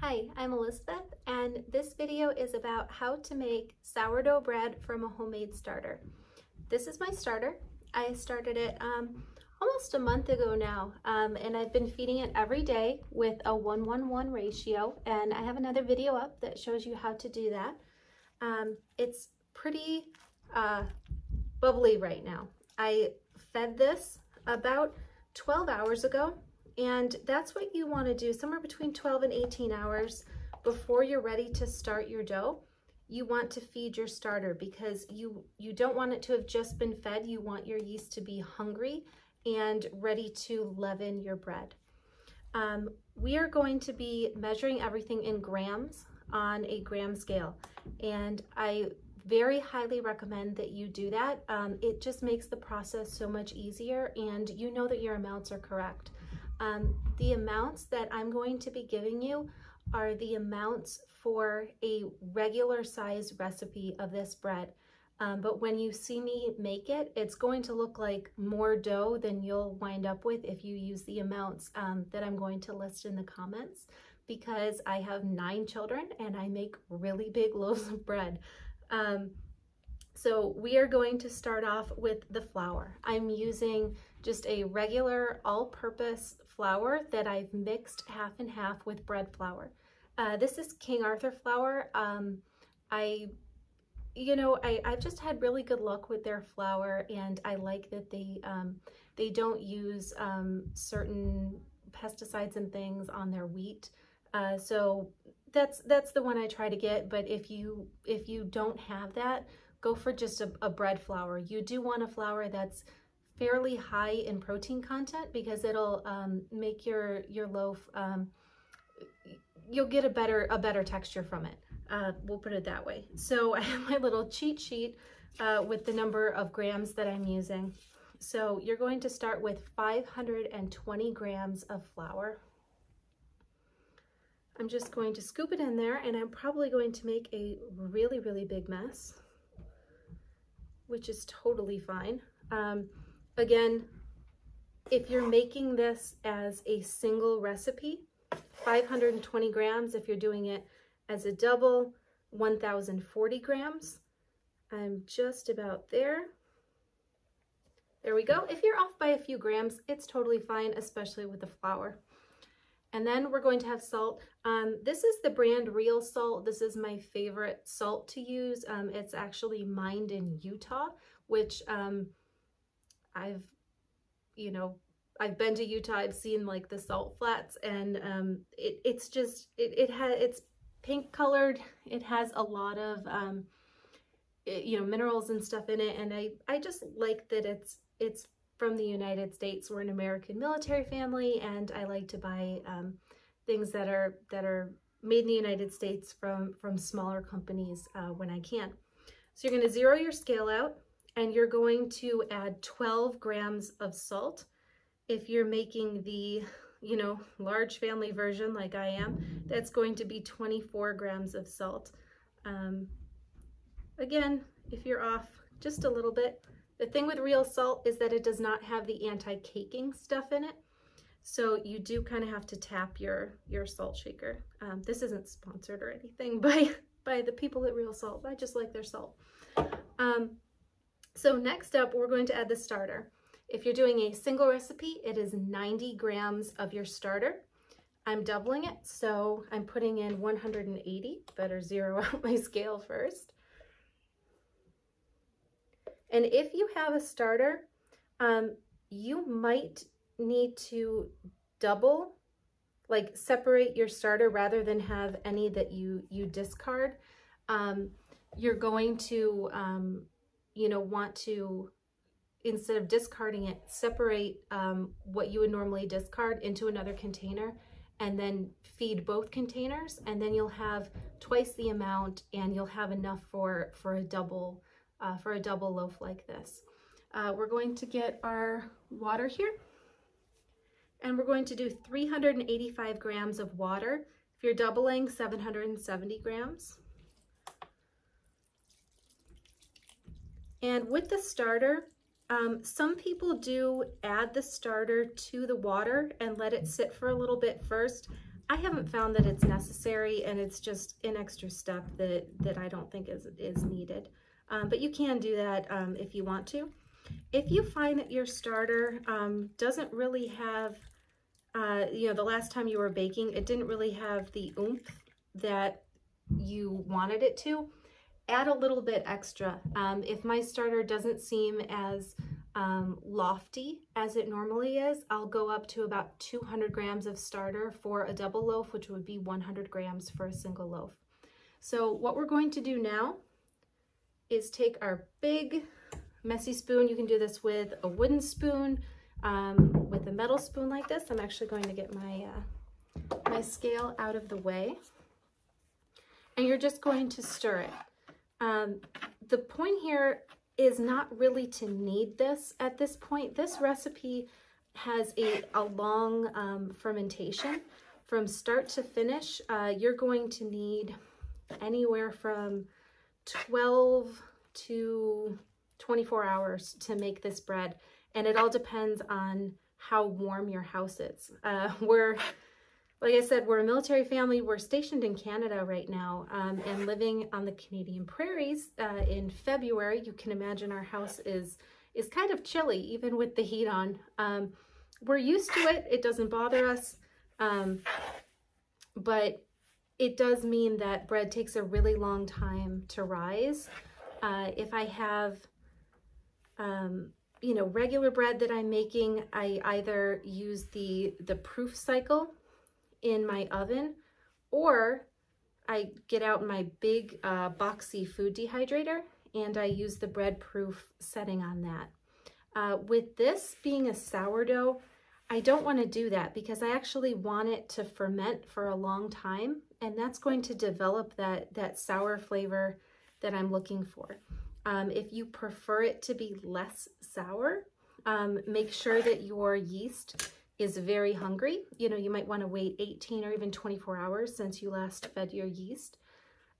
Hi, I'm Elizabeth, and this video is about how to make sourdough bread from a homemade starter. This is my starter. I started it almost a month ago now, and I've been feeding it every day with a 1:1:1 ratio, and I have another video up that shows you how to do that. It's pretty bubbly right now. I fed this about 12 hours ago. And that's what you want to do, somewhere between 12 and 18 hours before you're ready to start your dough. You want to feed your starter because you don't want it to have just been fed. You want your yeast to be hungry and ready to leaven your bread. We are going to be measuring everything in grams on a gram scale, and I very highly recommend that you do that. It just makes the process so much easier, and you know that your amounts are correct. The amounts that I'm going to be giving you are the amounts for a regular size recipe of this bread. But when you see me make it, it's going to look like more dough than you'll wind up with if you use the amounts that I'm going to list in the comments, because I have 9 children and I make really big loaves of bread. So we are going to start off with the flour. I'm using just a regular all-purpose flour that I've mixed half and half with bread flour. This is King Arthur flour. I've just had really good luck with their flour, and I like that they don't use certain pesticides and things on their wheat. So that's the one I try to get. But if you don't have that, go for just a bread flour. You do want a flour that's fairly high in protein content, because it'll make your loaf, you'll get a better texture from it. We'll put it that way. So I have my little cheat sheet with the number of grams that I'm using. So you're going to start with 520 grams of flour. I'm just going to scoop it in there, and I'm probably going to make a really, really big mess, which is totally fine. Again, if you're making this as a single recipe, 520 grams. If you're doing it as a double, 1,040 grams. I'm just about there. There we go. If you're off by a few grams, it's totally fine, especially with the flour. And then we're going to have salt. This is the brand Real Salt. This is my favorite salt to use. It's actually mined in Utah, which I've been to Utah. I've seen like the salt flats, and it's pink colored. It has a lot of minerals and stuff in it, and I just like that it's from the United States. We're an American military family, and I like to buy things that are made in the United States from smaller companies when I can. So you're going to zero your scale out, and you're going to add 12 grams of salt. If you're making the large family version like I am, that's going to be 24 grams of salt. Again, if you're off just a little bit, the thing with Real Salt is that it does not have the anti-caking stuff in it. So you do kind of have to tap your salt shaker. This isn't sponsored or anything by the people at Real Salt. I just like their salt. So next up, we're going to add the starter. If you're doing a single recipe, it is 90 grams of your starter. I'm doubling it, so I'm putting in 180. Better zero out my scale first. And if you have a starter, you might need to double, like separate your starter rather than have any that you discard. You're going to, want to, instead of discarding it, separate what you would normally discard into another container, and then feed both containers, and then you'll have twice the amount, and you'll have enough for a double loaf like this. We're going to get our water here, and we're going to do 385 grams of water. If you're doubling, 770 grams. And with the starter, some people do add the starter to the water and let it sit for a little bit first. I haven't found that it's necessary, and it's just an extra step that I don't think is needed. But you can do that if you want to. If you find that your starter doesn't really have, you know, the last time you were baking, it didn't really have the oomph that you wanted it to, add a little bit extra. If my starter doesn't seem as lofty as it normally is, I'll go up to about 200 grams of starter for a double loaf, which would be 100 grams for a single loaf. So what we're going to do now is take our big messy spoon. You can do this with a wooden spoon, with a metal spoon like this. I'm actually going to get my my scale out of the way, and you're just going to stir it. The point here is not really to knead this at this point. This recipe has a long fermentation. From start to finish, you're going to need anywhere from 12 to 24 hours to make this bread, and it all depends on how warm your house is. Like I said, we're a military family. We're stationed in Canada right now, and living on the Canadian prairies in February. You can imagine our house is kind of chilly, even with the heat on. We're used to it. It doesn't bother us, but it does mean that bread takes a really long time to rise. If I have, you know, regular bread that I'm making, I either use the proof cycle in my oven, or I get out my big boxy food dehydrator and I use the bread proof setting on that. With this being a sourdough, I don't want to do that because I actually want it to ferment for a long time, and that's going to develop that sour flavor that I'm looking for. If you prefer it to be less sour, make sure that your yeast is very hungry. You know, you might want to wait 18 or even 24 hours since you last fed your yeast.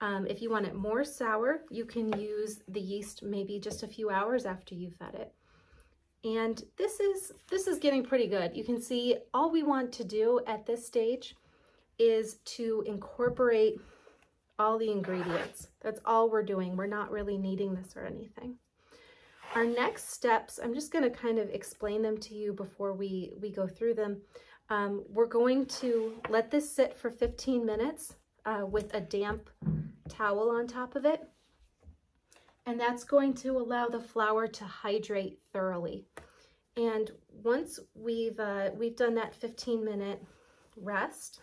If you want it more sour, you can use the yeast maybe just a few hours after you fed it. And this is getting pretty good. You can see all we want to do at this stage is to incorporate all the ingredients. That's all we're doing. We're not really kneading this or anything. Our next steps, I'm just going to kind of explain them to you before we go through them. We're going to let this sit for 15 minutes with a damp towel on top of it. And that's going to allow the flour to hydrate thoroughly. And once we've done that 15-minute rest,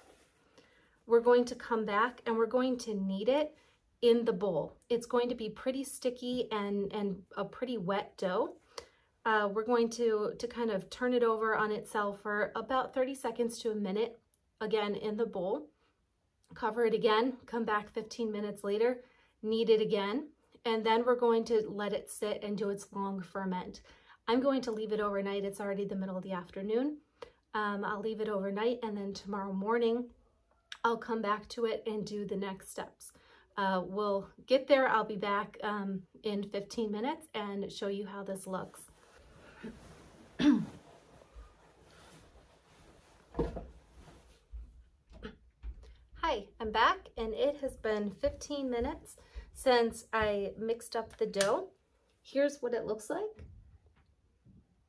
we're going to come back and we're going to knead it in the bowl. It's going to be pretty sticky and a pretty wet dough. We're going to kind of turn it over on itself for about 30 seconds to a minute, again in the bowl. Cover it again, come back 15 minutes later, knead it again, and then we're going to let it sit and do its long ferment. I'm going to leave it overnight. It's already the middle of the afternoon. I'll leave it overnight, and then tomorrow morning I'll come back to it and do the next steps. We'll get there. I'll be back in 15 minutes and show you how this looks. Hi, I'm back, and it has been 15 minutes since I mixed up the dough. Here's what it looks like.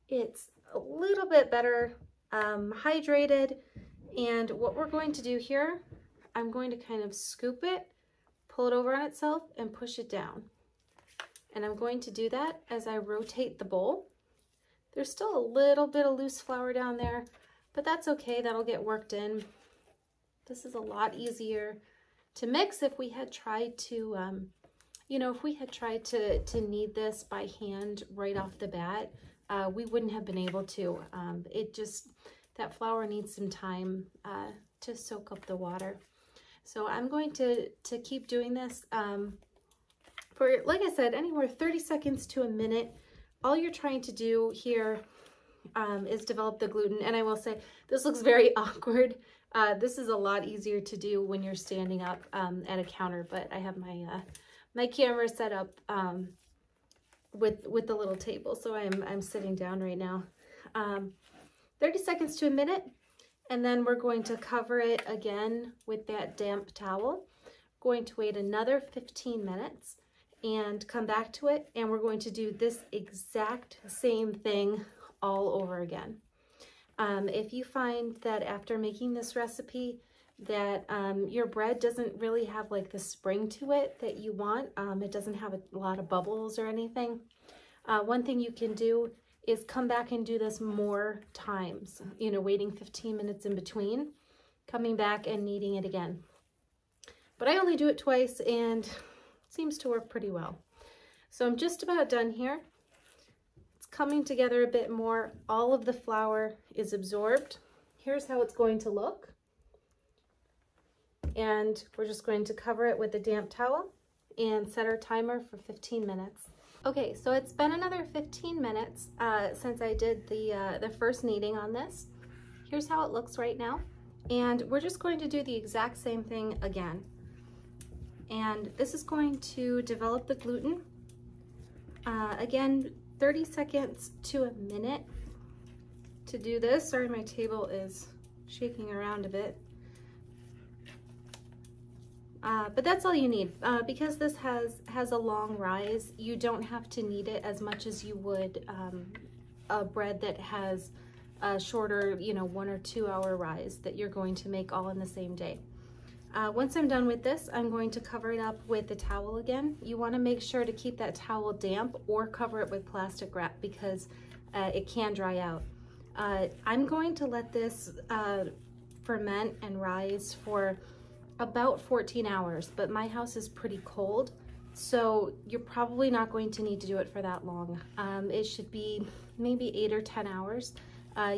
It's a little bit better hydrated, and what we're going to do here, I'm going to kind of scoop it, pull it over on itself, and push it down. And I'm going to do that as I rotate the bowl. There's still a little bit of loose flour down there, but that's okay, that'll get worked in. This is a lot easier to mix. If we had tried to, you know, if we had tried to knead this by hand right off the bat, we wouldn't have been able to. That flour needs some time to soak up the water. So I'm going to keep doing this for, like I said, anywhere 30 seconds to a minute. All you're trying to do here is develop the gluten. And I will say, this looks very awkward. This is a lot easier to do when you're standing up at a counter, but I have my my camera set up with the little table, so I'm sitting down right now. 30 seconds to a minute, And then we're going to cover it again with that damp towel. Going to wait another 15 minutes and come back to it, and we're going to do this exact same thing all over again. If you find that after making this recipe that your bread doesn't really have like the spring to it that you want, it doesn't have a lot of bubbles or anything, one thing you can do is come back and do this more times, you know, waiting 15 minutes in between, coming back and kneading it again. But I only do it twice and it seems to work pretty well. So I'm just about done here. It's coming together a bit more. All of the flour is absorbed. Here's how it's going to look. And we're just going to cover it with a damp towel and set our timer for 15 minutes. Okay, so it's been another 15 minutes since I did the first kneading on this. Here's how it looks right now. And we're just going to do the exact same thing again. And this is going to develop the gluten. Again, 30 seconds to a minute to do this. Sorry, my table is shaking around a bit. But that's all you need. Because this has a long rise, you don't have to knead it as much as you would a bread that has a shorter, you know, 1 or 2 hour rise that you're going to make all in the same day. Once I'm done with this, I'm going to cover it up with the towel again. You want to make sure to keep that towel damp or cover it with plastic wrap because it can dry out. I'm going to let this ferment and rise for about 14 hours, but my house is pretty cold, so you're probably not going to need to do it for that long. It should be maybe 8 or 10 hours.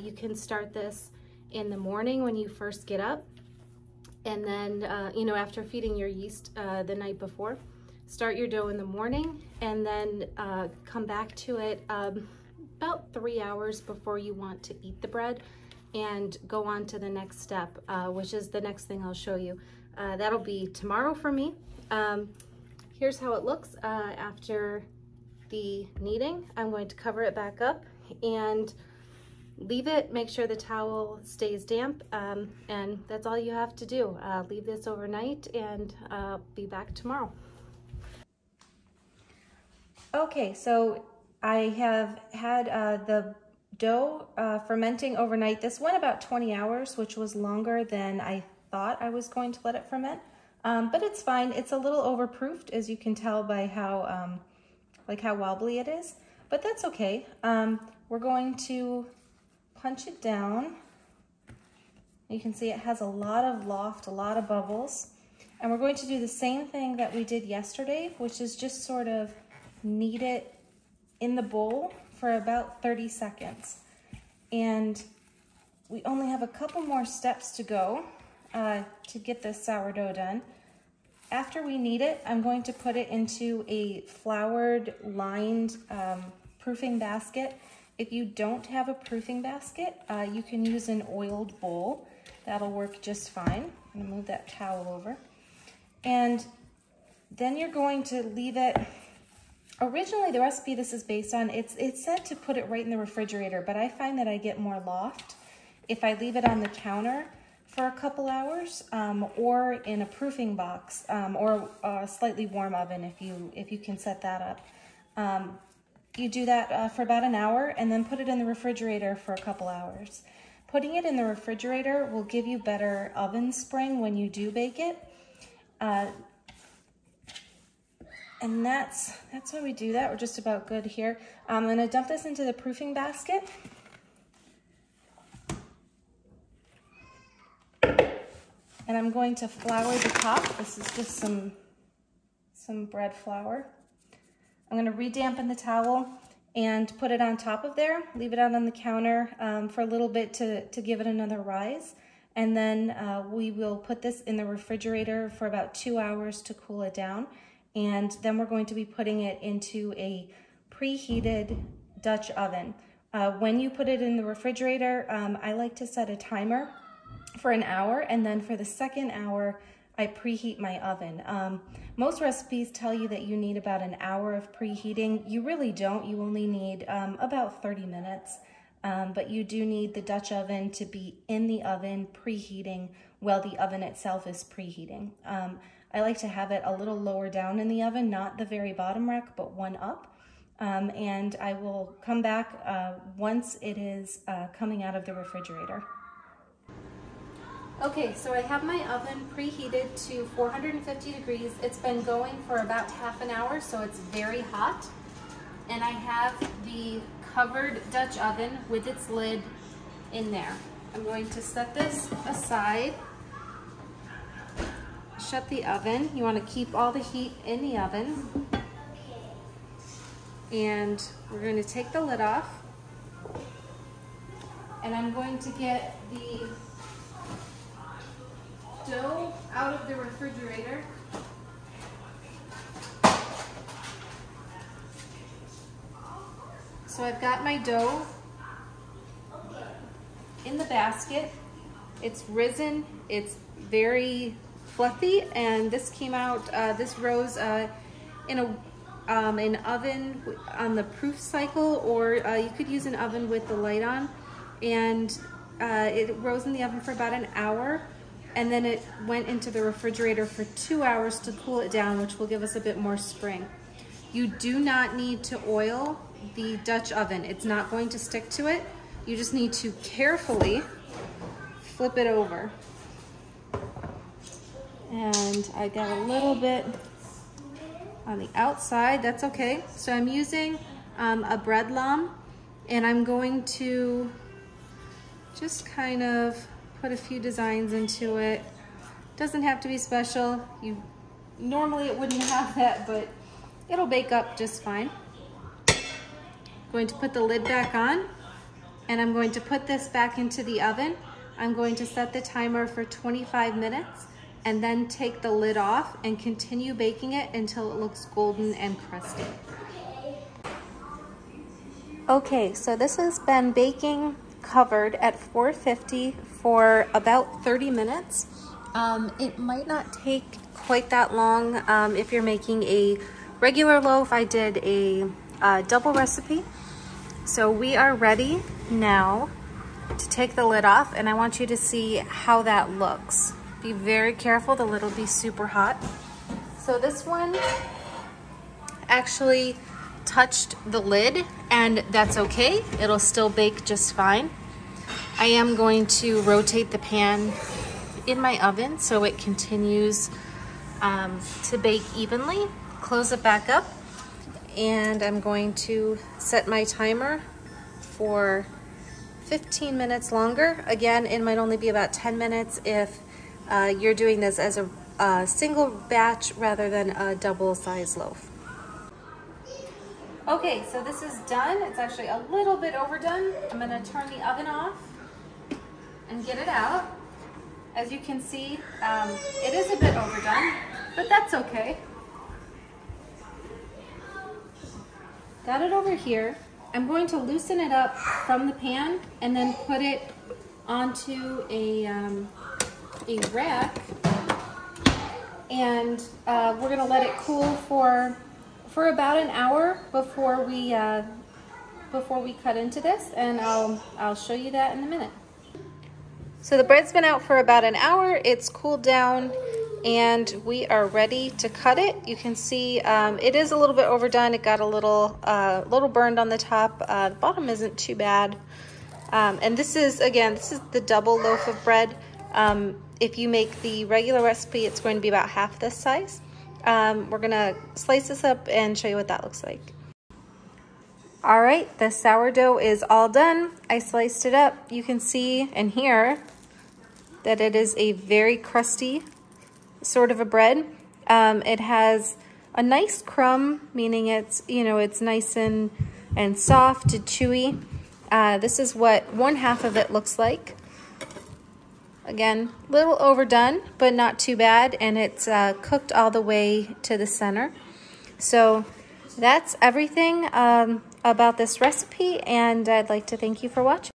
You can start this in the morning when you first get up, and then, you know, after feeding your yeast the night before, start your dough in the morning, and then come back to it about 3 hours before you want to eat the bread, and go on to the next step, which is the next thing I'll show you. That'll be tomorrow for me. Here's how it looks after the kneading. I'm going to cover it back up and leave it, make sure the towel stays damp, and that's all you have to do. Leave this overnight and be back tomorrow. Okay, so I have had the dough fermenting overnight. This went about 20 hours, which was longer than I thought I was going to let it ferment, but it's fine. It's a little overproofed, as you can tell by how like how wobbly it is, but that's okay. We're going to punch it down. You can see it has a lot of loft, a lot of bubbles, and we're going to do the same thing that we did yesterday, which is just sort of knead it in the bowl for about 30 seconds. And we only have a couple more steps to go to get this sourdough done. After we knead it, I'm going to put it into a floured, lined proofing basket. If you don't have a proofing basket, you can use an oiled bowl. That'll work just fine. I'm gonna move that towel over. And then you're going to leave it. Originally, the recipe this is based on, it's said to put it right in the refrigerator, but I find that I get more loft if I leave it on the counter for a couple hours, or in a proofing box, or a slightly warm oven if you can set that up. You do that for about an hour and then put it in the refrigerator for a couple hours. Putting it in the refrigerator will give you better oven spring when you do bake it. And that's why we do that. We're just about good here. I'm gonna dump this into the proofing basket. And I'm going to flour the top. This is just some bread flour. I'm gonna re-dampen the towel and put it on top of there, leave it out on the counter for a little bit to give it another rise. And then we will put this in the refrigerator for about 2 hours to cool it down. And then we're going to be putting it into a preheated Dutch oven. When you put it in the refrigerator, I like to set a timer for an hour, and then for the second hour, I preheat my oven. Most recipes tell you that you need about an hour of preheating. You really don't. You only need about 30 minutes. but you do need the Dutch oven to be in the oven preheating while the oven itself is preheating. I like to have it a little lower down in the oven, not the very bottom rack, but one up. And I will come back once it is coming out of the refrigerator. Okay, so I have my oven preheated to 450 degrees. It's been going for about half an hour, so it's very hot. And I have the covered Dutch oven with its lid in there. I'm going to set this aside, shut the oven. You want to keep all the heat in the oven. And we're going to take the lid off. And I'm going to get the dough out of the refrigerator. So I've got my dough in the basket. It's risen, it's very fluffy, and this came out, this rose in an oven on the proof cycle, or you could use an oven with the light on, and it rose in the oven for about an hour, and then it went into the refrigerator for 2 hours to cool it down, which will give us a bit more spring. You do not need to oil the Dutch oven. It's not going to stick to it. You just need to carefully flip it over. And I got a little bit on the outside, that's okay. So I'm using a bread lamb, and I'm going to just kind of put a few designs into it. Doesn't have to be special. Normally it wouldn't have that, but it'll bake up just fine. Going to put the lid back on, and I'm going to put this back into the oven. I'm going to set the timer for 25 minutes and then take the lid off and continue baking it until it looks golden and crusty. Okay, so this has been baking covered at 450 for about 30 minutes. It might not take quite that long if you're making a regular loaf. I did a double recipe. So we are ready now to take the lid off, and I want you to see how that looks. Be very careful, the lid will be super hot. So this one actually touched the lid, and that's okay. It'll still bake just fine. I am going to rotate the pan in my oven so it continues to bake evenly. Close it back up, and I'm going to set my timer for 15 minutes longer. Again, it might only be about 10 minutes if you're doing this as a single batch rather than a double size loaf. Okay, so this is done. It's actually a little bit overdone. I'm gonna turn the oven off and get it out. As you can see, it is a bit overdone, but that's okay. Got it over here. I'm going to loosen it up from the pan and then put it onto a rack, and we're gonna let it cool for about an hour before we cut into this, and I'll show you that in a minute. So the bread's been out for about an hour. It's cooled down, and we are ready to cut it. You can see it is a little bit overdone. It got a little burned on the top. The bottom isn't too bad. And this is the double loaf of bread. If you make the regular recipe, it's going to be about half this size. We're gonna slice this up and show you what that looks like. All right, the sourdough is all done. I sliced it up. You can see and hear that it is a very crusty sort of a bread. It has a nice crumb, meaning it's nice and soft and chewy. This is what one half of it looks like. Again, a little overdone, but not too bad, and it's cooked all the way to the center. So that's everything about this recipe, and I'd like to thank you for watching.